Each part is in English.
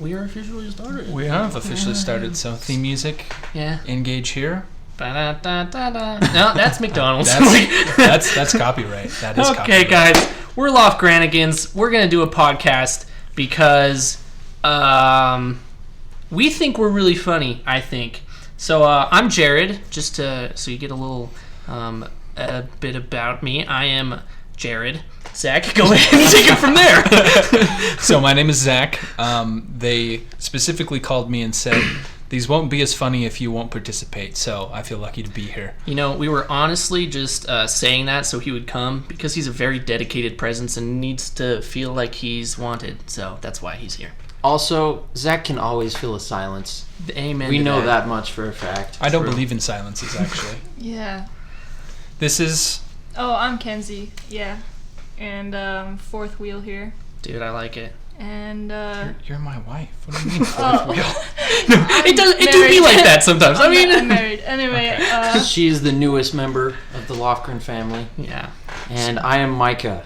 We are officially started. We have officially started, so theme music. Yeah. Engage here. Ba-da-da-da-da. No, that's McDonald's. That's copyright. That is copyright. Okay, guys. We're Loft Granigans. We're going to do a podcast because we think we're really funny, I think. So I'm Jared, just so you get a little a bit about me. I am Jared. Zach, go ahead and take it from there. So my name is Zach. They specifically called me and said, these won't be as funny if you won't participate, so I feel lucky to be here. You know, we were honestly just saying that so he would come because he's a very dedicated presence and needs to feel like he's wanted, so that's why he's here. Also, Zach can always feel a silence. Amen. We know that much for a fact. I don't believe in silences, actually. Yeah. This is... Oh, I'm Kenzie. Yeah. And fourth wheel here. Dude, I like it. And You're my wife. What do you mean fourth wheel? No, it do be like that sometimes. I'm married. Anyway, okay. She is the newest member of the Lofgren family. Yeah. And I am Micah.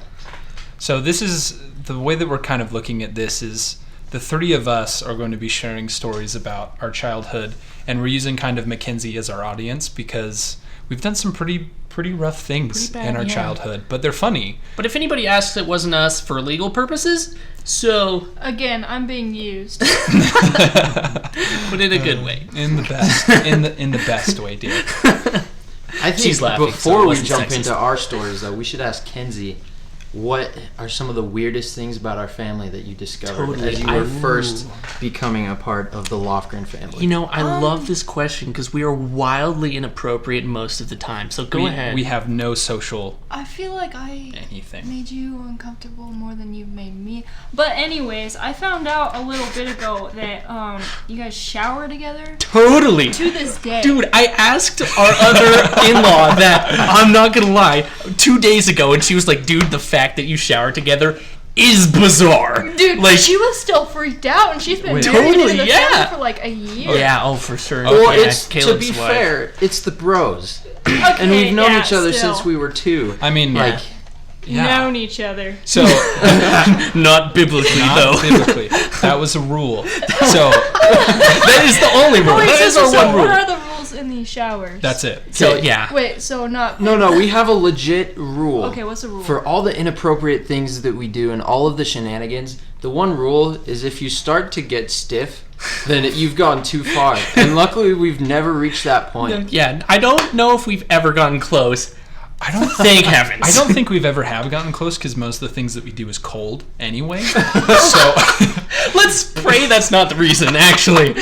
So this is the way that we're kind of looking at this is the three of us are going to be sharing stories about our childhood, and we're using kind of Mackenzie as our audience because we've done some pretty rough things in our childhood, but they're funny. But if anybody asks, it wasn't us for legal purposes. So again, I'm being used, but in a good way, in the best, in the best way, dear. I think She's laughing, before so we jump sexist. into our stories, though, we should ask Kenzie, what are some of the weirdest things about our family that you discovered as you were first becoming a part of the Lofgren family? You know, I love this question because we are wildly inappropriate most of the time. So go ahead. We have no social I feel like I anything. made you uncomfortable more than you've made me. But anyways, I found out a little bit ago that you guys shower together. Totally. To this day. Dude, I asked our other in-law that, I'm not going to lie, 2 days ago, and she was like, dude, the fact that you shower together is bizarre. Dude, like, she was still freaked out, and she's been married totally, in the yeah. family for like a year. Yeah, for sure. Well, Okay, it's to Caleb's be wife. fair, it's the bros, Okay, and we've known each other still. since we were 2. I mean, Yeah. Known each other. So not biblically, not though. biblically. That was a rule. So That is the only rule. Wait, That is our so one what rule. are the rules in these showers? that's it. So, yeah. Wait, so not... No, we have a legit rule. Okay, what's the rule? For all the inappropriate things that we do and all of the shenanigans, the one rule is if you start to get stiff, then you've gone too far. And luckily, we've never reached that point. Yeah, I don't know if we've ever gotten close. I don't Thank heavens. I don't think we've ever have gotten close because most of the things that we do is cold anyway. So Let's pray that's not the reason, actually.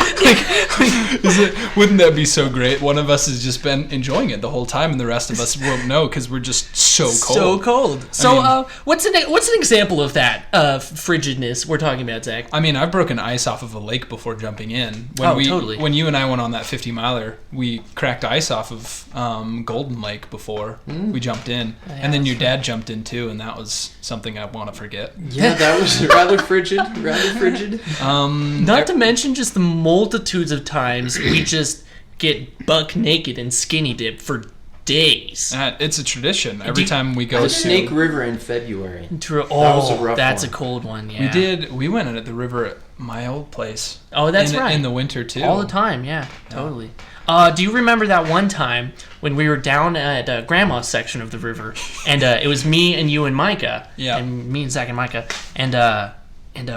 wouldn't that be so great? One of us has just been enjoying it the whole time, and the rest of us won't know because we're just so cold. So cold. So, what's an example of that frigidness we're talking about, Zach? I mean, I've broken ice off of a lake before jumping in. Totally. When you and I went on that 50-miler, we cracked ice off of Golden Lake before we jumped in. And then your dad jumped in too, and that was something I want to forget. Yeah, that was rather frigid. Not to mention just the multitudes of times we just get buck naked and skinny dip for days. It's a tradition. Every time we go The to... Snake River in February. Oh, a rough that's one. a cold one, yeah. We went at the river at my old place. Oh, that's right. In the winter too. All the time, yeah, totally. Do you remember that one time when we were down at Grandma's section of the river, and it was me and you and Micah, and me and Zach and Micah, and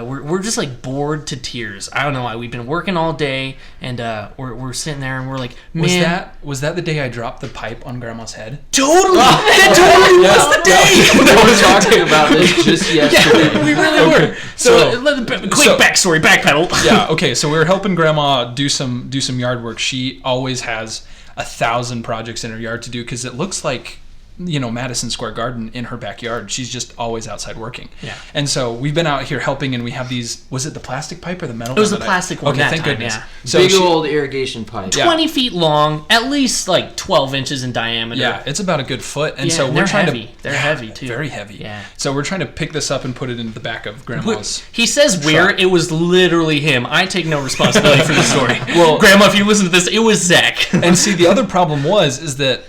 we're just like bored to tears. I don't know why. We've been working all day, and we're sitting there, and we're like, man, Was that the day I dropped the pipe on Grandma's head? totally, that totally was the day. We were talking about this just yesterday. Yeah, we really were. So, quick backstory, backpedal. Yeah. Okay. So we were helping Grandma do some yard work. She always has 1,000 projects in her yard to do because it looks like, Madison Square Garden in her backyard. She's just always outside working. Yeah. And so we've been out here helping, and we have these. Was it the plastic pipe or the metal? It was one the plastic one. Okay, that thank time, goodness. Yeah. So Big old irrigation pipe. 20 feet long, at least like 12 inches in diameter. Yeah, it's about a good foot, and Yeah, so and we're they're trying heavy. to. They're heavy too. Very heavy. Yeah. So we're trying to pick this up and put it into the back of Grandma's. He says we're. truck. It was literally him. I take no responsibility for the story. Well, Grandma, if you listen to this, it was Zach. And see, the other problem is that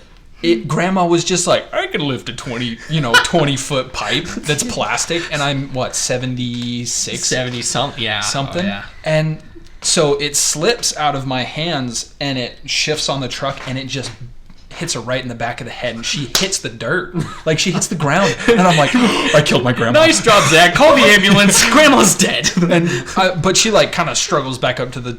Grandma was just like, I could lift a 20-foot pipe that's plastic, and I'm, 76? 70 something, yeah. Something. Oh, yeah. And so it slips out of my hands, and it shifts on the truck, and it just hits her right in the back of the head, and she hits the dirt. Like, she hits the ground, and I'm like, I killed my grandma. Nice job, Zach. Call the ambulance. Grandma's dead. But she, like, kind of struggles back up to the,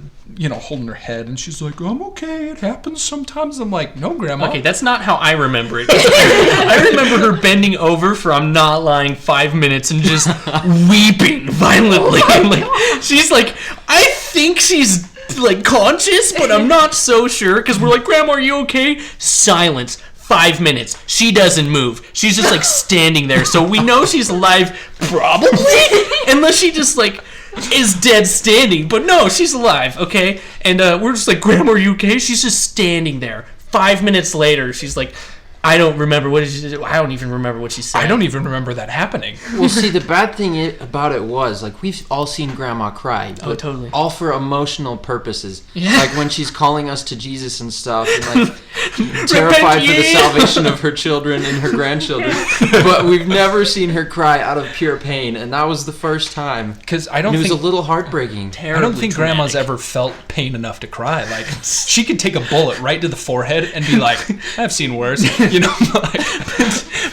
holding her head, and she's like, I'm okay, it happens sometimes. I'm like, no, Grandma. Okay, that's not how I remember it. I remember her bending over for, I'm not lying, 5 minutes and just weeping violently. And, like, she's like, I think she's, like, conscious, but I'm not so sure, because we're like, Grandma, are you okay? Silence. 5 minutes. She doesn't move. She's just, like, standing there, so we know she's alive, probably, unless she just, like, is dead standing. But no, she's alive, okay? And we're just like, Grandma, are you okay? She's just standing there. 5 minutes later, she's like, I don't remember what she did. I don't even remember what she said. I don't even remember that happening. Well, see, the bad thing about it was, like, we've all seen Grandma cry. Oh, totally. All for emotional purposes. Yeah. Like when she's calling us to Jesus and stuff, and like terrified for the salvation of her children and her grandchildren. But we've never seen her cry out of pure pain, and that was the first time. Because it was a little heartbreaking. I don't think Grandma's ever felt pain enough to cry. Like, she could take a bullet right to the forehead and be like, I've seen worse.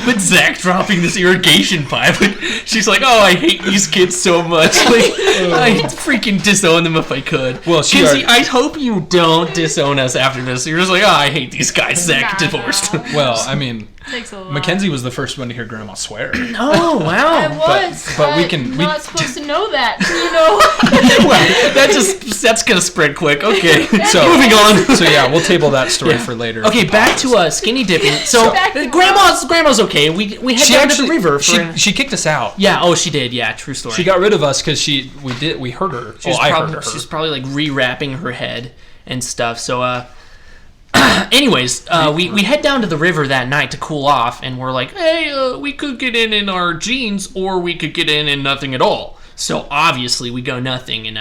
But Zach dropping this irrigation pipe, like, she's like, oh, I hate these kids so much. Like, I'd freaking disown them if I could. Well, Kenzie, I hope you don't disown us after this. You're just like, oh, I hate these guys. Zach divorced. Well, I mean, takes a lot. Mackenzie was the first one to hear Grandma swear. Oh, wow. I was, but we can not supposed to know that, Well, that's gonna spread quick. Okay, so moving on. So yeah, we'll table that story for later. Okay, back to skinny dipping. So grandma's okay. We head down to the river. She kicked us out. Yeah. Oh, she did. Yeah. True story. She got rid of us because we hurt her. I hurt her. She was probably like rewrapping her head and stuff. So anyways, we head down to the river that night to cool off, and we're like, hey, we could get in our jeans, or we could get in nothing at all. So obviously we go nothing, and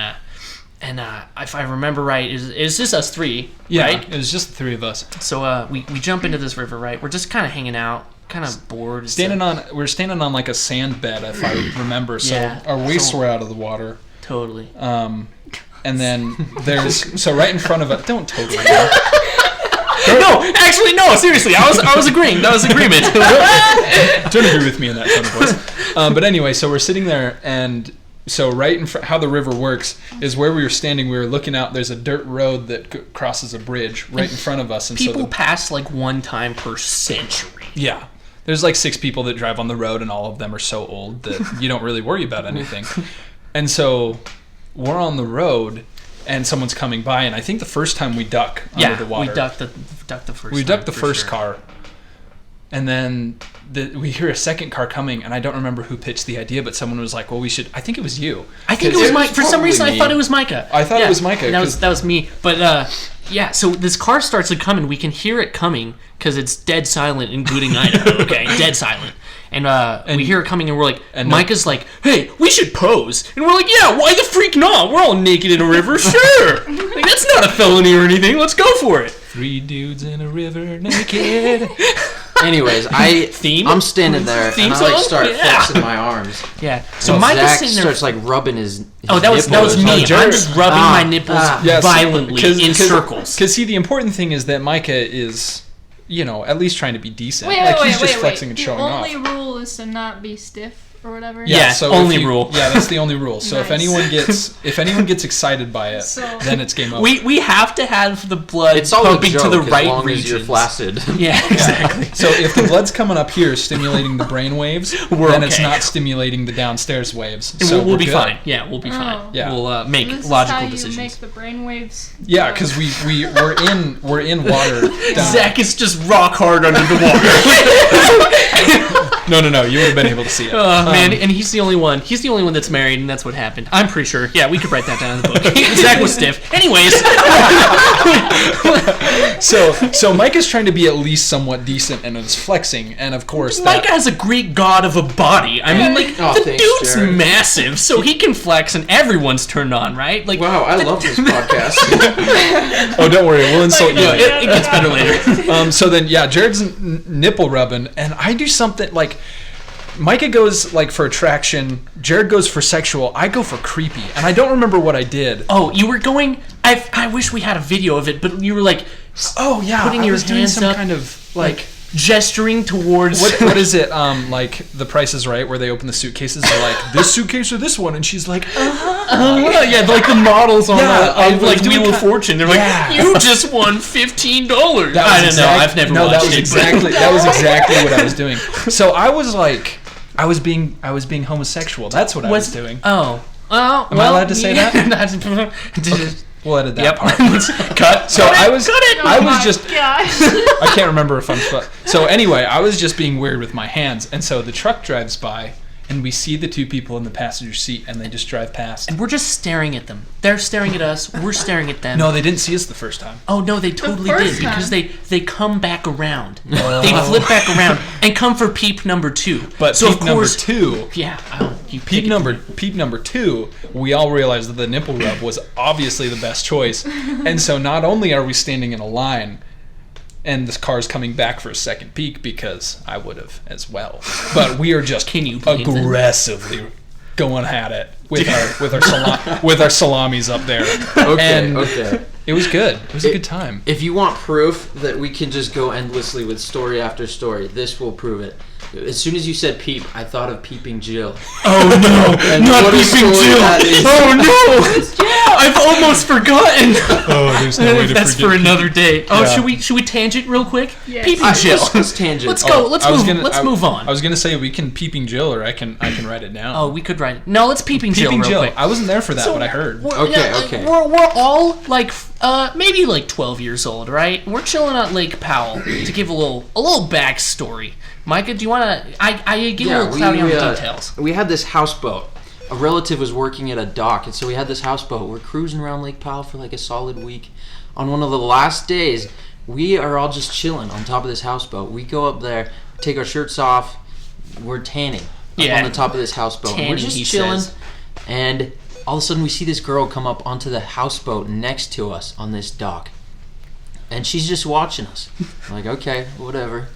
if I remember right, it's just us three, right? It was just the three of us. So we jump into this river, right? We're just kind of hanging out, kind of bored. We're standing on like a sand bed, if I remember. So our waists were out of the water. Totally. And then there's right in front of us. Don't totally. No, actually, no. Seriously, I was agreeing. That was agreement. Don't agree with me in that tone of voice. But anyway, so we're sitting there, and so right in front, how the river works is where we were standing. We were looking out. There's a dirt road that crosses a bridge right in front of us, and people pass like one time per century. Yeah, there's like 6 people that drive on the road, and all of them are so old that you don't really worry about anything. And so we're on the road, and someone's coming by, and I think the first time we duck under the water. We ducked the first. We ducked the first car, and then we hear a second car coming, and I don't remember who pitched the idea, but someone was like, "Well, we should." I think it was you. I think it was Mike. For some reason, I thought it was Micah. I thought it was Micah. That was me. But so this car starts to come, and we can hear it coming because it's dead silent in Gooding, Idaho. Okay, dead silent. And we hear it coming, and we're like, Micah's like, hey, we should pose. And we're like, yeah, why the freak not? We're all naked in a river, sure. Like, that's not a felony or anything. Let's go for it. 3 dudes in a river naked. Anyways, I'm standing there, and I start flexing my arms. Yeah. So Micah's Zach sitting there. starts like rubbing his that was me. I'm just rubbing my nipples violently in circles. Because see, the important thing is that Micah is, at least trying to be decent. He's just flexing and showing off. The only rule is to not be stiff or whatever. Yeah, so only rule. Yeah, that's the only rule. So if anyone gets excited by it, then it's game over. We have to have the blood pumping to the right long regions. As you're flaccid. Yeah, exactly. So if the blood's coming up here stimulating the brain waves, then it's not stimulating the downstairs waves. So we'll be fine. Yeah, we'll be fine. Yeah. We'll make this logical is how decisions. You make the brain waves. Yeah, because we're in water. Zach is just rock hard under the water. No, you would have been able to see it. Man, and he's the only one. He's the only one that's married, and that's what happened. I'm pretty sure. Yeah, we could write that down in the book. Zach was stiff. Anyways. So Micah's trying to be at least somewhat decent and is flexing, and of course Micah has a Greek god of a body. I mean, like, the thanks, dude's Jared. massive, so he can flex, and everyone's turned on, right? Like, Wow, I love this podcast. Oh, don't worry, we'll insult you. it gets better later. So then, Jared's nipple rubbing, and I do something like Micah goes like for attraction, Jared goes for sexual, I go for creepy, and I don't remember what I did. Oh, you were going. I wish we had a video of it, but you were like, putting your hands some up, kind of like gesturing towards. what is it? Like The Price is Right, where they open the suitcases, they're like this suitcase or this one, and she's like, yeah, like the models on like Wheel of Fortune. They're like, you just won $15. I don't know. I've never watched that was it. exactly that was exactly what I was doing. So I was like, I was being homosexual. That's what I was doing. Oh. Am I allowed to say that? We'll edit that part. Cut. So I was just I can't remember if I'm so anyway, I was just being weird with my hands, and so the truck drives by and we see the two people in the passenger seat and they just drive past. And we're just staring at them. They're staring at us, we're staring at them. No, they didn't see us the first time. Oh no, they totally did, because they come back around. Oh. They flip back around and come for peep number 2. But so peep of course, number 2. Yeah. Peep number 2, we all realized that the nipple rub was obviously the best choice. And so not only are we standing in a line and this car's coming back for a second peek, because I would have as well, but we are just aggressively going at it with our salamis up there. Okay. It was good. It was a good time. If you want proof that we can just go endlessly with story after story, this will prove it. As soon as you said peep, I thought of Peeping Jill. Oh no, not Peeping Jill! Oh no, I've almost forgotten. Oh, there's no way to That's forget for another day. Oh, Yeah. should we tangent real quick? Yes. Peeping Jill. Let's tangent. Let's go. Let's move on. I was gonna say we can Peeping Jill, or I can write it down. Oh, we could write it. No, let's Peeping Jill real quick. I wasn't there for that, but I heard. Okay. We're all like maybe like 12 years old, right? We're chilling at Lake Powell. To give a little backstory. Micah, do you want to? I get a little cloudy on the details. We had this houseboat. A relative was working at a dock, and so we had this houseboat. We're cruising around Lake Powell for like a solid week. On one of the last days, we are all just chilling on top of this houseboat. We go up there, take our shirts off. We're tanning on the top of this houseboat. Tanning, we're just chilling, and all of a sudden we see this girl come up onto the houseboat next to us on this dock, and she's just watching us. I'm like, okay, whatever.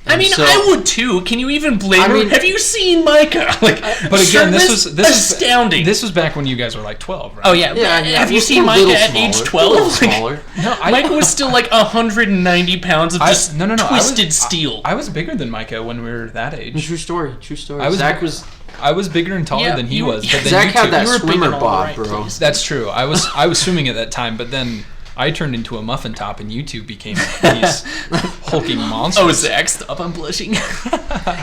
I mean, I would too. Can you even blame her? Have you seen Micah? But again, this was astounding. This was back when you guys were like 12, right? Oh yeah. Have you seen Micah at age 12? Smaller. No, Micah was still like 190 pounds of just twisted steel. I was bigger than Micah when we were that age. True story. I was bigger and taller than he was. But then Zach had that you were swimmer big in all bod, the right bro. places. That's true. I was swimming at that time, but then I turned into a muffin top, and you two became these hulking monsters. Oh, Zach, stop! I'm blushing.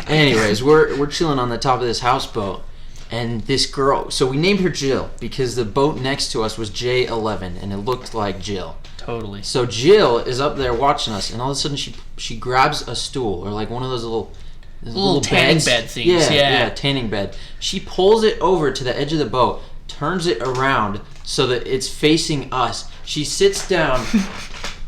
Anyways, we're chilling on the top of this houseboat, and this girl. So we named her Jill because the boat next to us was J11, and it looked like Jill. Totally. So Jill is up there watching us, and all of a sudden she grabs a stool or like one of those little tanning beds. bed things. Yeah, tanning bed. She pulls it over to the edge of the boat, turns it around so that it's facing us. She sits down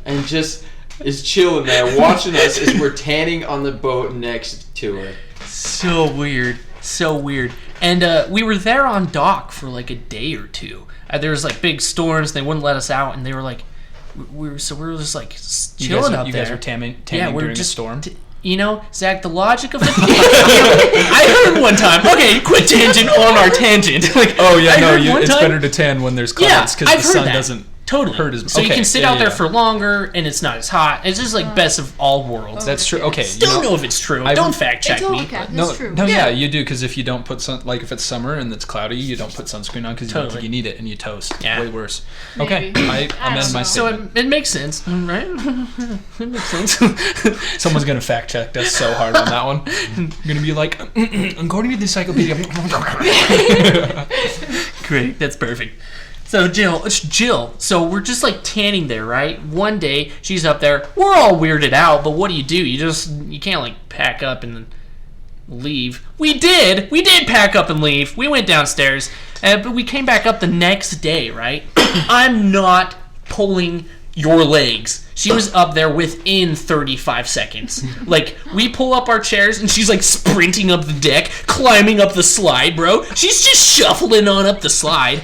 and just is chilling there, watching us as we're tanning on the boat next to her. So weird. And we were there on dock for like a day or two. There was like big storms. They wouldn't let us out, and they were like, we were just like chilling up there. You guys were tanning during a storm. Zach, the logic of it. I heard one time. Okay, quick tangent on our tangent. It's better to tan when there's clouds because the sun doesn't hurt as much. So you can sit out there for longer, and it's not as hot. It's just like best of all worlds. That's true. Okay, Don't know if it's true. Don't fact check me. It's true. No, you do, because if you don't put if it's summer and it's cloudy, you don't put sunscreen on because you need it and you toast. Yeah. Way worse. Maybe. Okay, I amend my statement. So it makes sense, right? It makes sense. Someone's gonna fact check us so hard on that one. You're gonna be like, according to the encyclopedia. Great, that's perfect. So Jill. So we're just like tanning there, right? One day she's up there. We're all weirded out, but what do? You can't like pack up and leave. We did pack up and leave. We went downstairs, but we came back up the next day, right? I'm not pulling your legs. She was up there within 35 seconds. Like, we pull up our chairs, and she's, like, sprinting up the deck, climbing up the slide, bro. She's just shuffling on up the slide.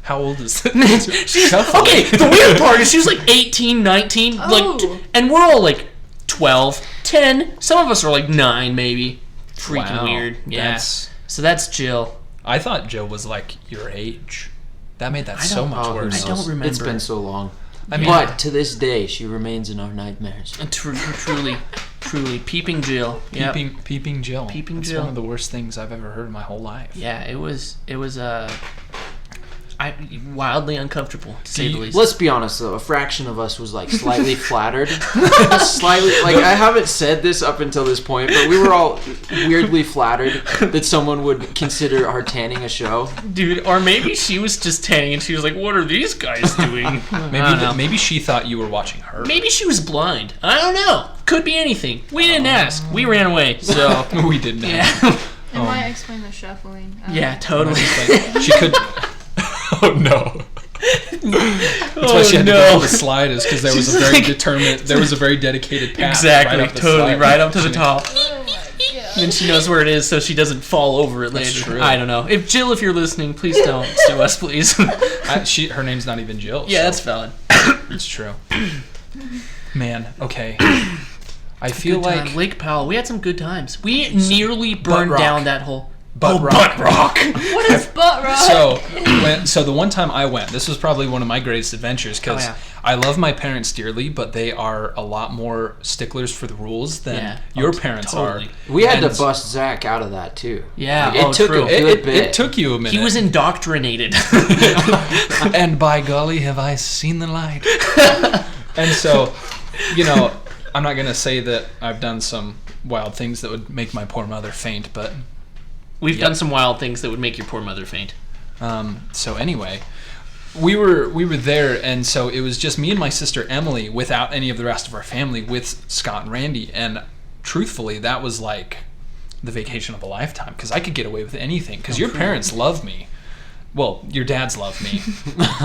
How old is this? Okay, the weird part is she was, like, 18, 19, and we're all, like, 12, 10. Some of us are, like, 9, maybe. Freaking weird. Yeah. So that's Jill. I thought Jill was, like, your age. That made that so much worse. I don't remember. It's been so long. But to this day, she remains in our nightmares. Truly, peeping Jill. Peeping Jill. Peeping Jill. It's one of the worst things I've ever heard in my whole life. Yeah, it was wildly uncomfortable, to say the least. Let's be honest, though. A fraction of us was, like, slightly flattered. I haven't said this up until this point, but we were all weirdly flattered that someone would consider our tanning a show. Dude, or maybe she was just tanning and she was like, what are these guys doing? Maybe she thought you were watching her. Maybe she was blind. I don't know. Could be anything. We didn't ask. We ran away, so... We didn't ask. It might explain the shuffling. Yeah, totally. She could... Oh no! That's why she had to go on the slide, is because there was a very dedicated path. Exactly, right up to the top. Oh my God. Then she knows where it is, so she doesn't fall over it later. That's true. I don't know. If Jill, if you're listening, please don't sue us, please. Her name's not even Jill. Yeah, that's valid. It's true. Man, okay. I feel like Lake Powell. We had some good times. We nearly burned down that whole. Butt rock. What is butt rock? So the one time I went, this was probably one of my greatest adventures, because I love my parents dearly, but they are a lot more sticklers for the rules than your parents are. We had to bust Zach out of that too. Yeah, it took a good bit. It took you a minute. He was indoctrinated. And by golly, have I seen the light. And so, I'm not gonna say that I've done some wild things that would make my poor mother faint, but we've done some wild things that would make your poor mother faint. So anyway, we were there, and so it was just me and my sister Emily, without any of the rest of our family, with Scott and Randy. And truthfully, that was like the vacation of a lifetime, because I could get away with anything, because your parents love me. Well, your dads love me,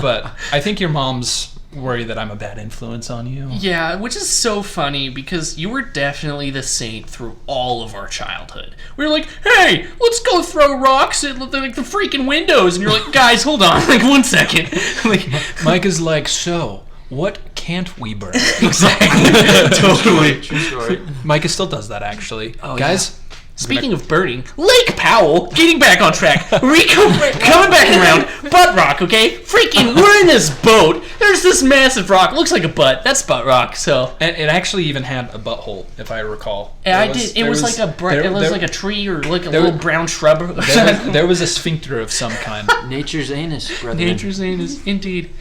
but I think your mom's worry that I'm a bad influence on you. Yeah, which is so funny, because you were definitely the saint through all of our childhood. We were like, hey, let's go throw rocks at like the freaking windows, and you're like, guys, hold on, like 1 second. Like, Micah's like, so what can't we burn? Exactly. Totally. True story. Micah still does that, actually. Guys. Speaking of burning, Lake Powell, getting back on track, coming back around, butt rock, okay? Freaking, we're in this boat, there's this massive rock, looks like a butt, that's butt rock, so. And it actually even had a butthole, if I recall. Yeah, it was like a tree or like a little brown shrub. There was a sphincter of some kind. Nature's anus, brother. Nature's anus, indeed.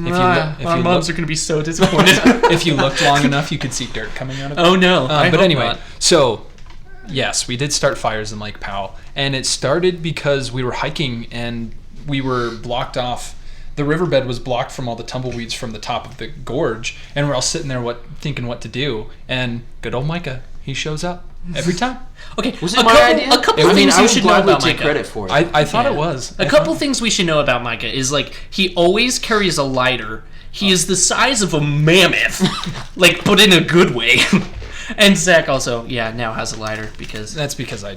Our moms are going to be so disappointed. If you looked long enough, you could see dirt coming out of it. Oh, no. But anyway, so... Yes, we did start fires in Lake Powell, and it started because we were hiking and we were blocked off. The riverbed was blocked from all the tumbleweeds from the top of the gorge, and we're all sitting there thinking what to do, and good old Micah, he shows up every time. Okay, was it my idea? A couple things you should know about take Micah. Credit for it. I thought it was. A couple things we should know about Micah is, like, he always carries a lighter. He is the size of a mammoth, like, but in a good way. And Zach also, now has a lighter because... That's because I...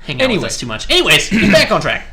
hang out with us too much. Anyways, get back on track.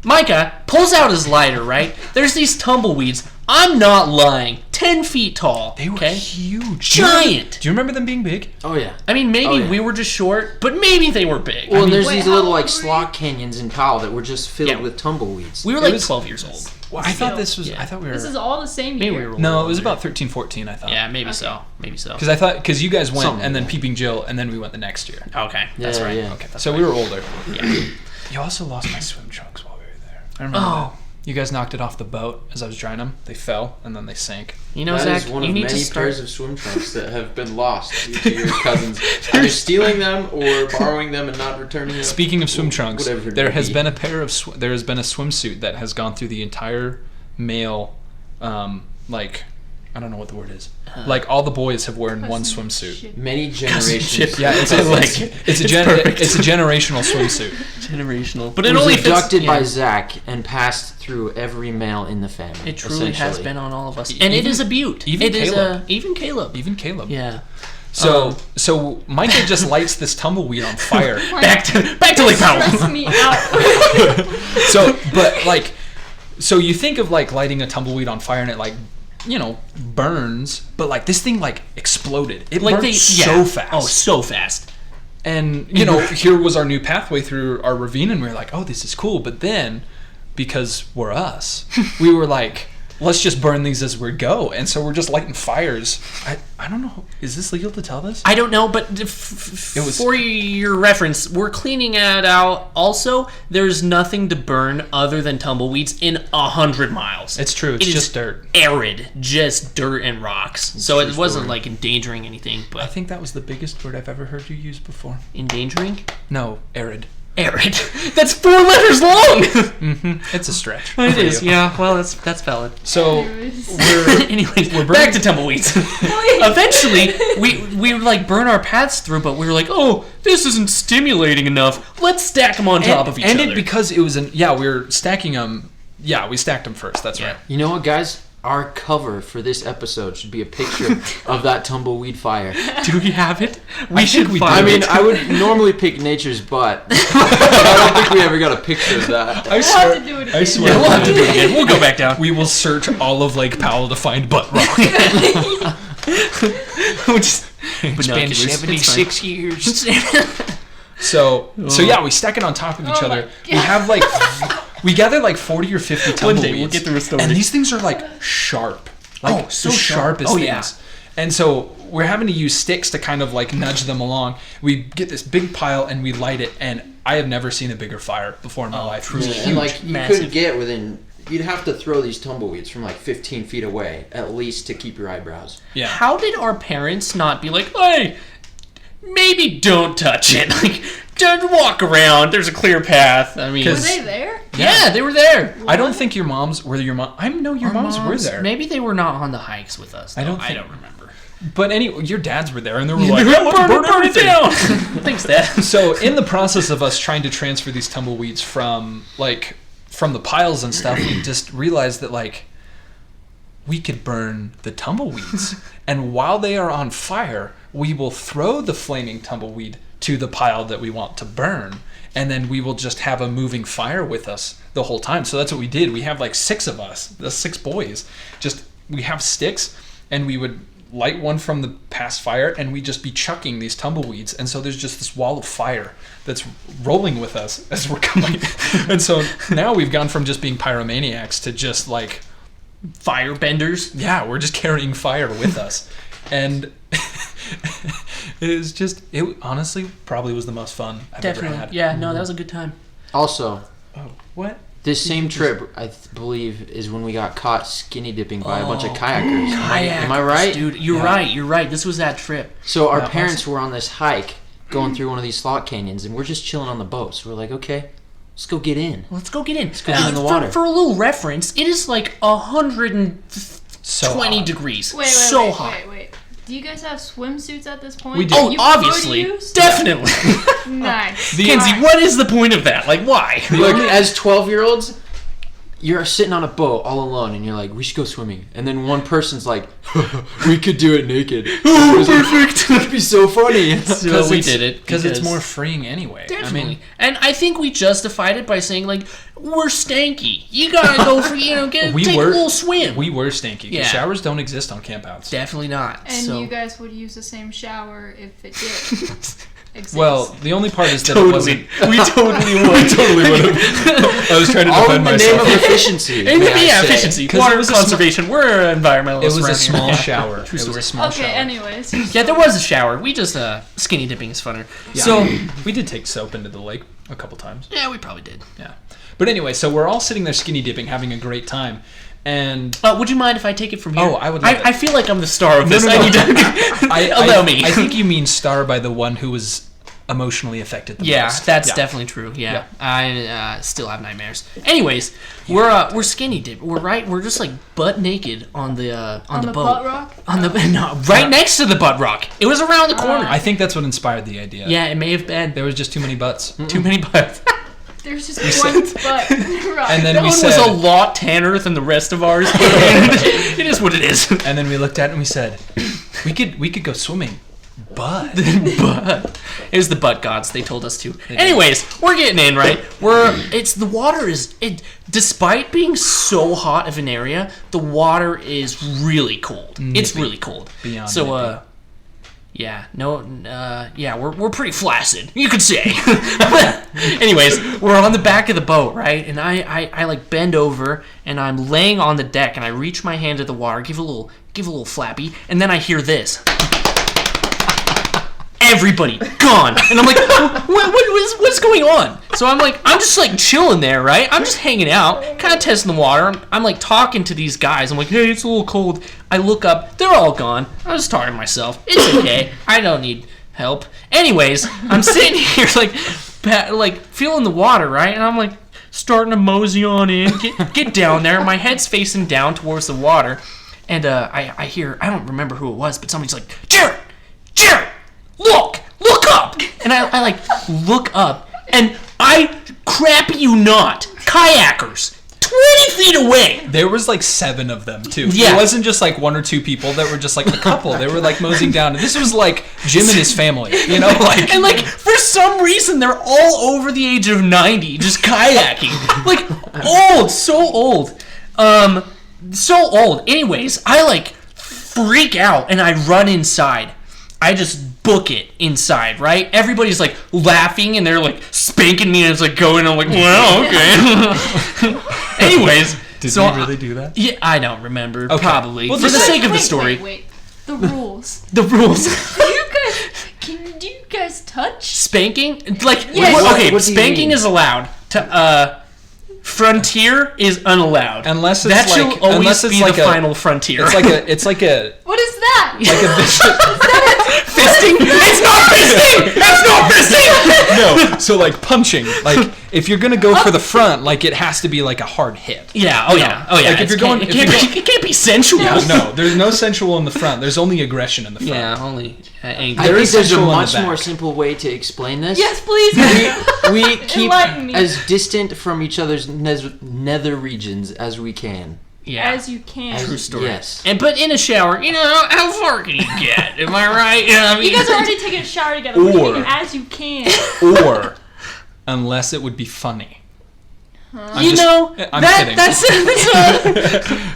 Micah pulls out his lighter, right? There's these tumbleweeds. I'm not lying. 10 feet tall. They were huge. Giant. Do you remember them being big? Oh, yeah. I mean, maybe we were just short, but maybe they were big. Well, there's these little, like, slot canyons in Powell that were just filled with tumbleweeds. We were, like, 12 years old. Well, I thought this was... I thought we were... This is all the same year. Maybe we were No, it was about 13, 14, I thought. Yeah, maybe so. Because you guys went, and then Peeping Jill, and then we went the next year. Okay, that's right. Yeah. Okay, so we were older. Yeah. You also lost my swim trunks while we were there. I remember that. You guys knocked it off the boat as I was drying them. They fell, and then they sank. You know, that Zach, is one you of need many to start... pairs of swim trunks that have been lost due to your cousins either stealing them or borrowing them and not returning them. Speaking of swim trunks, there has been a swimsuit that has gone through the entire mail, I don't know what the word is. Like all the boys have worn one swimsuit. Shit. Many generations. Yeah, it's a generational swimsuit. Generational, but It it was only abducted fits, by Zach and passed through every male in the family. It truly has essentially. been on all of us, and it is a beaut. Even Caleb. Even Caleb. Even Caleb. Yeah. So Micah just lights this tumbleweed on fire. Back to Lake Powell. Stress me out. So you think of like lighting a tumbleweed on fire and it like, you know, burns, but like this thing like exploded. It Like burned so fast. Oh, so fast. And you know, here was our new pathway through our ravine, and we were like, oh, this is cool. But then, because we're us, we were like, let's just burn these as we go. And so we're just lighting fires. I don't know. Is this legal to tell this? I don't know, but for your reference, we're cleaning it out. Also, there's nothing to burn other than tumbleweeds in 100 miles. It's true. It's just dirt. Arid, just dirt and rocks. So it wasn't like endangering anything. I But think that was the biggest word I've ever heard you use before. endangering? No, arid. Arid. That's 4 letters long. It's a stretch. It is. Yeah. Well, that's valid. So Anyways. Anyways, we're back to tumbleweeds. Eventually, we would like burn our paths through, but we were like, oh, this isn't stimulating enough. Let's stack them on top of each other. And because it was we were stacking them. Yeah, we stacked them first. That's right. You know what, guys? Our cover for this episode should be a picture of that tumbleweed fire. Do we have it? I think we do. I mean, I would normally pick nature's butt, but I don't think we ever got a picture of that. I We'll swear. have to do it again. I swear. Yeah, we'll have to do it again. We'll go back down. We will search all of Lake Powell to find butt rock. We'll just It's been binoculars. 76 years. So yeah, we stack it on top of each Oh other. my We have like we gather like 40 or 50 One tumbleweeds. day we'll get through a story. And these things are like sharp. Like so the sharp. sharpest Oh, things. yeah. And so we're having to use sticks to kind of like nudge them along. We get this big pile and we light it, and I have never seen a bigger fire before in my life. truly. It was And like, you massive. couldn't get within. You'd have to throw these tumbleweeds from like 15 feet away, at least, to keep your eyebrows. Yeah. How did our parents not be like, hey, maybe don't touch it? Like, just walk around. There's a clear path. I mean, Were they there? yeah, they were there. I don't think your moms were your mom. I know your Our moms were there. Maybe they were not on the hikes with us. Though. I don't I think- don't remember. But anyway, your dads were there, and they were like, "Yeah, let's burn Burn it everything." down. Thanks, Dad. So in the process of us trying to transfer these tumbleweeds from the piles and stuff, we just realized that like we could burn the tumbleweeds, and while they are on fire, we will throw the flaming tumbleweed to the pile that we want to burn, and then we will just have a moving fire with us the whole time. So that's what we did. We have like 6 of us, the 6 boys. We have sticks, and we would light one from the past fire, and we'd just be chucking these tumbleweeds. And so there's just this wall of fire that's rolling with us as we're coming. And so now we've gone from just being pyromaniacs to just like, Firebenders. yeah, we're just carrying fire with us. And it honestly probably was the most fun I've ever Definitely. had. Yeah, no, that was a good time. Also, Oh, what? this same trip, I believe, is when we got caught skinny dipping by a bunch of kayakers. Am I right? Dude, you're right. This was that trip. So our That parents were on this hike going through one of these slot canyons, and we're just chilling on the boat. So we're like, okay, let's go get in. Let's go get in. go get in the water. For a little reference, it is like 120 So hot. degrees. Wait, so hot. Wait. Do you guys have swimsuits at this point? We do. Oh, You obviously. could use? Definitely. Nice. Kenzie, what is the point of that? Like, why? Look, as 12-year-olds, you're sitting on a boat all alone, and you're like, we should go swimming. And then one person's like, we could do it naked. Oh, perfect. That'd be so funny. So we did it because it's more freeing anyway. Definitely. I mean, and I think we justified it by saying, like, we're stanky. You gotta go for, take a little swim. we were stinky. Yeah. Showers don't exist on campouts. Definitely not. And so. you guys would use the same shower if it did exist. Well, the only part is that it Totally. wasn't. We totally would. I was trying to All defend in the myself. name of efficiency. And may I yeah, say. efficiency. 'Cause Water it was a conservation. We're environmentalists. It was around a here. small Yeah. shower. It was a small Okay, shower. anyways. Yeah, there was a shower. We just skinny dipping is funner. Yeah. So we did take soap into the lake a couple times. yeah, we probably did. Yeah. But anyway, so we're all sitting there skinny dipping, having a great time. And Would you mind if I take it from here? Oh, I would love it. I feel like I'm the star of this. no. I need to allow me. I think you mean star by the one who was emotionally affected the Yeah, most. that's definitely true. Yeah. I still have nightmares. Anyways, we're skinny dip. We're just like butt naked on the boat. Butt rock? Right next to the butt rock. It was around the corner. I think that's what inspired the idea. Yeah, it may have been. There was just too many butts. Too many butts. There's just one butt. Right. And then That we one said, was a lot tanner than the rest of ours. It is what it is. and then we looked at it and we said, we could go swimming, but But it was the butt gods. They told us to. Anyways, we're getting in, right? The water is despite being so hot of an area, the water is really cold. Nippy. It's really cold. Beyond So nippy. we're pretty flaccid, you could say. Anyways, we're on the back of the boat, right? And I like bend over and I'm laying on the deck and I reach my hand to the water, give a little flappy, and then I hear this. Everybody gone, and I'm like, what's going on? So I'm just like chilling there, right? I'm just hanging out, kind of testing the water. I'm like talking to these guys. I'm like, hey, it's a little cold. I look up, they're all gone. I was talking to myself. It's okay. I don't need help. Anyways, I'm sitting here like feeling the water, right? And I'm like starting to mosey on in, get down there. My head's facing down towards the water, and I hear, I don't remember who it was, but somebody's like, Jared. Look up! And I like look up, and I crap you not, kayakers, 20 feet away. there was like 7 of them too. Yeah. It wasn't just like 1 or 2 people that were just like a couple. They were like moseying down. And this was like Jim and his family, you know, like. And like for some reason they're all over the age of 90, just kayaking, like old, so old, so old. Anyways, I like freak out and I run inside. I just book it inside, right? Everybody's like laughing and they're like spanking me and it's like going. I'm like, well, okay. Anyways, Did so we really do that? Yeah, I don't remember. Okay. Probably Well, for the sake of the Wait, story. Wait. The rules. The rules. Do you guys touch? Spanking, like Yes. okay, What do you spanking mean? is allowed. Frontier is unallowed. Unless it's that like, shall always unless it's be like the a, final frontier. It's like a What is that? like a fisting. It's not fisting. That's not fisting. no. So like punching, like if you're gonna go for the front, like it has to be like a hard hit. Yeah. Oh yeah. Oh yeah. Like if you're going, it can't be sensual. no, there's no sensual in the front. There's only aggression in the front. Yeah. Only anger. I There think is there's a sensual in the much back. more simple way to explain this. Yes, please. We keep Enlighten me. as distant from each other's nether regions as we can. Yeah. As you can. True story. Yes. But in a shower, how far can you get? Am I right? You know what I mean? You guys are already taking a shower together. What do you Or- mean, as you can. Or unless it would be funny. I'm kidding. That's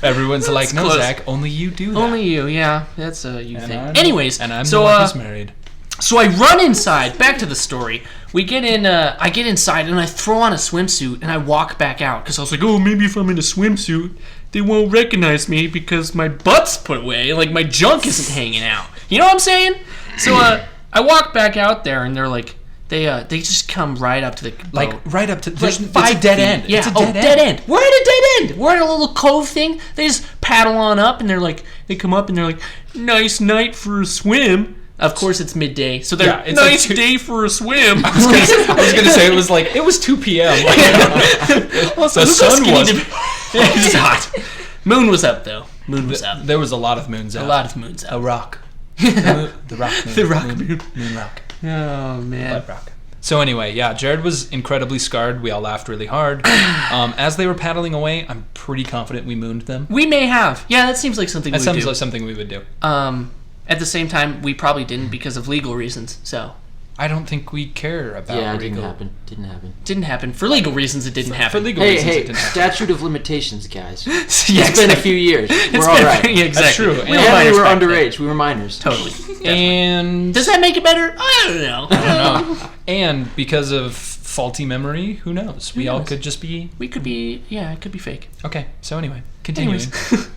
Everyone's like, no, close. Zach, only you do that. only you. Yeah, that's you And thing. I'm- Anyways, and I'm so the one who's married. So I run inside. Back to the story. We get in. I get inside and I throw on a swimsuit and I walk back out because I was like, oh, maybe if I'm in a swimsuit, they won't recognize me because my butt's put away. Like my junk isn't hanging out. You know what I'm saying? So I walk back out there and they're like, they just come right up to the boat. Like right up to Like there's 5 it's a dead feet. end. Yeah, It's a dead dead end. end. We're at a dead end. We're at a little cove thing. They just paddle on up and they're like, they come up and they're like, nice night for a swim. Of course, it's midday, so they're Yeah, it's nice like day for a swim. I was gonna say it was 2 p.m. Like, Also, the who's so sun skinny was. to be- It's hot. Moon was up though. Moon was up. There was a lot of moons out. A lot of moons A up. rock. The rock moon. The rock moon. Moon rock. Oh man. Blood rock. So anyway, yeah, Jared was incredibly scarred. We all laughed really hard. As they were paddling away, I'm pretty confident we mooned them. We may have. Yeah, that seems like something That we sounds do. like something we would do. At the same time, we probably didn't because of legal reasons. So I don't think we care about Yeah, it legal. didn't happen. didn't happen for legal reasons. It didn't happen. For legal Hey, reasons, it hey, didn't happen. statute of limitations, guys. Yeah, It's been a few years. We're all right. Yeah, exactly. That's true. We And were And we minors were back then. underage. We were minors. Totally. And Does that make it better? I don't know. I don't know. and because of faulty memory, who knows? We all knows? could just be We could be. Yeah, it could be fake. okay. So anyway, continuing. Anyways.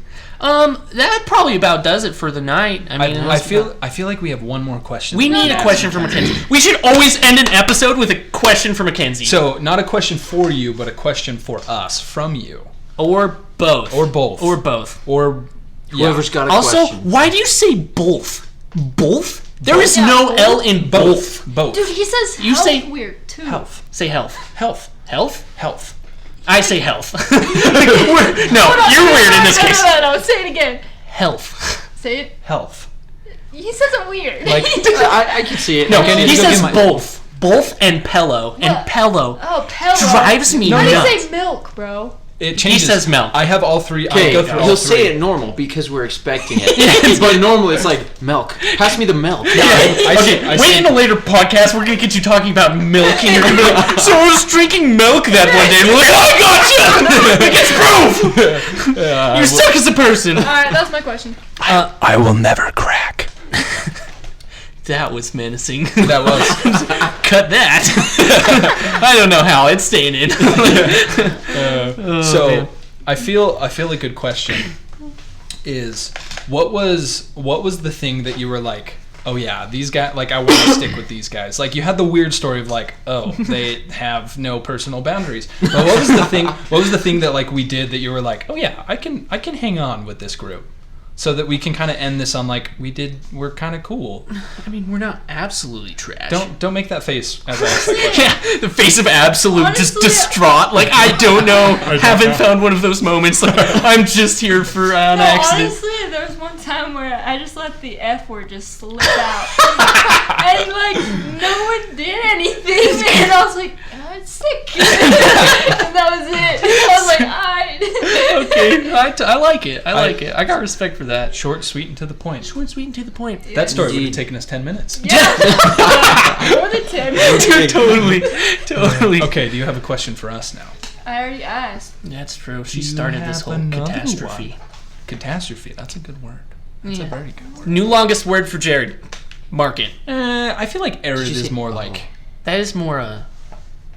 That probably about does it for the night. I mean, I feel like we have one more question. we need a question for Mackenzie. We should always end an episode with a question for Mackenzie. So not a question for you, but a question for us from you, or both. or both, Or both. or Whoever's got a Also, question. why do you say both? Both? There is no L in both. Both. Dude, he says You health say weird too. Health. Say health. Health. Health? Health. I say health. No, Hold on, you're weird in this case. No, say it again. Health. Say it. Health. He says it weird. Like I can see it. No, Okay, he go says get my- both. Both and Pello. And What? Pello oh, Pello. drives me No, How no, do nuts. you say milk, bro? It changes. He says milk. I have all three. Okay, I'll go through all he'll three. say it normal because we're expecting it. But normally it's like milk. Pass me the milk. I Wait, in a later podcast, we're gonna get you talking about milk, and you're gonna be like, "So I was drinking milk that one day." We're like, "Oh, I gotcha! It gets proof. You suck as a person." All right, that's my question. I will never crack. That was menacing. That was. Cut that. I don't know how it's staying in. So man. I feel a good question is what was the thing that you were like, oh yeah, these guys, like I want to stick with these guys. Like you had the weird story of like, oh, they have no personal boundaries. But what was the thing? What was the thing that like we did that you were like, oh yeah, I can hang on with this group, so that we can kind of end this on like we're kind of cool. I mean, we're not absolutely trash. Don't make that face as I ask that question. Yeah, the face of absolute Honestly, distraught. Like I don't know. Haven't found one of those moments. Like I'm just here for an No, accident. honestly, there was one time where I just let the F word just slip out. And like, no one did anything. And I was like, oh, it's sick. And that was it. I was like, alright. Okay, I like it. I like it. I got respect for that. Short, sweet, and to the point. Short, sweet, and to the point. That story would have Indeed. taken us 10 minutes. Yeah. More than 10 minutes. Totally. Okay, do you have a question for us now? I already asked. That's true. She You started this have whole another catastrophe. one. Catastrophe. That's a good word. That's a very good word. New longest word for Jared. Mark it. I feel like arid Did you is say- more oh. like That is more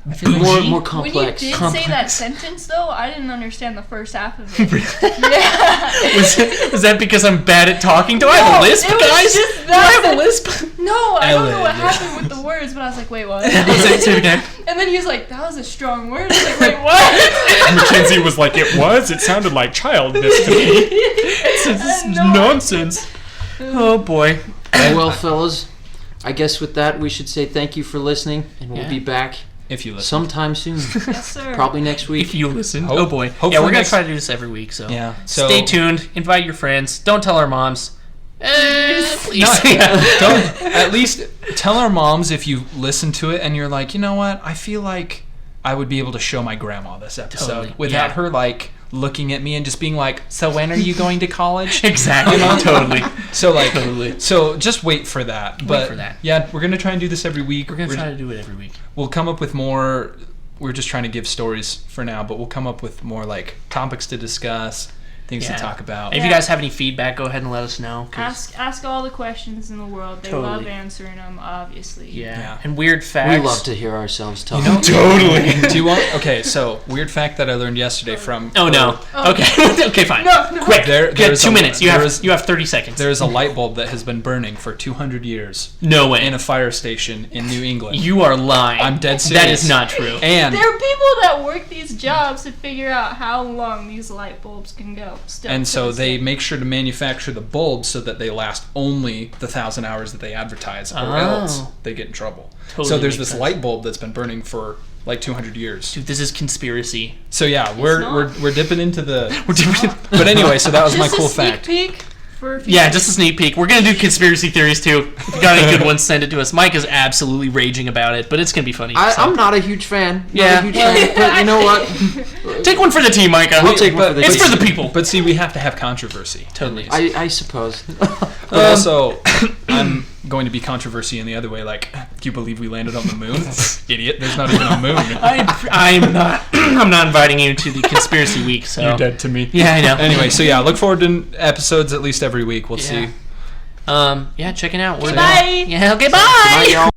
I feel like More When complex. you did say that sentence, though, I didn't understand the first half of it. Yeah. was that because I'm bad at talking? Do I have a No, lisp, it was guys? just Do I have that. a lisp? No, I don't know what Ellen. happened with the words, but I was like, wait, what? Say it again. And then he was like, that was a strong word. I was like, wait, what? Mackenzie was like, it sounded like childness to me. This is No. nonsense. Oh boy. Well, fellas, I guess with that we should say thank you for listening, and we'll Yeah. be back if you listen. sometime soon. Yes, sir. Probably next week. If you listen. Hope- Oh boy. hopefully Yeah, we're gonna next- try to do this every week, so Yeah. So stay tuned. Invite your friends. Don't tell our moms. Please. No, don't at least tell our moms if you listen to it and you're like, you know what? I feel like I would be able to show my grandma this episode Totally, without yeah. her like looking at me and just being like, so when are you going to college? Exactly. Totally. So like, Totally. so just wait for that. But for that. yeah, we're gonna try and do this every week. We're gonna try to do it every week. We'll come up with more. We're just trying to give stories for now, but we'll come up with more like topics to discuss, things Yeah. to talk about. If you guys have any feedback, go ahead and let us know. 'Cause- Ask all the questions in the world. They Totally. love answering them, obviously. yeah. Yeah. And weird We facts. love to hear ourselves talk. Totally. Do you want? Okay, so weird fact that I learned yesterday from. Oh no. Oh. Okay. Okay, fine. No, no. Quick. There- Get there's 2 a- minutes. You there have is- 30 seconds. There is a light bulb that has been burning for 200 years No way. in a fire station in New England. You are lying. I'm dead That serious. is not true. And There are people that work these jobs to figure out how long these light bulbs can go. Still and to so this they day. make sure to manufacture the bulbs so that they last only the 1,000 hours that they advertise, or Oh. else they get in trouble. Totally so there's makes this sense. light bulb that's been burning for like 200 years. Dude, this is conspiracy. So yeah, not. we're dipping into the. We're doing. But anyway, so that was my Just cool a sneak fact. peek for Yeah, just a sneak peek. We're gonna do conspiracy theories too. If you got any good ones, send it to us. Mike is absolutely raging about it, but it's gonna be funny. so. I'm not a huge fan. Yeah. Not a huge fan, but you know what? Take one for the team, Micah. We'll take one for the It's team. for the people. But see, we have to have controversy. Totally. I suppose. But also, I'm going to be controversy in the other way. Like, do you believe we landed on the moon? Idiot! There's not even a moon. I'm not. I'm not inviting you to the conspiracy week. So You're dead to me. Yeah, I know. Anyway, so yeah, look forward to episodes at least every week. We'll Yeah. see. Yeah, checking out. We're Bye. Yeah. Okay. Bye, Bye. y'all.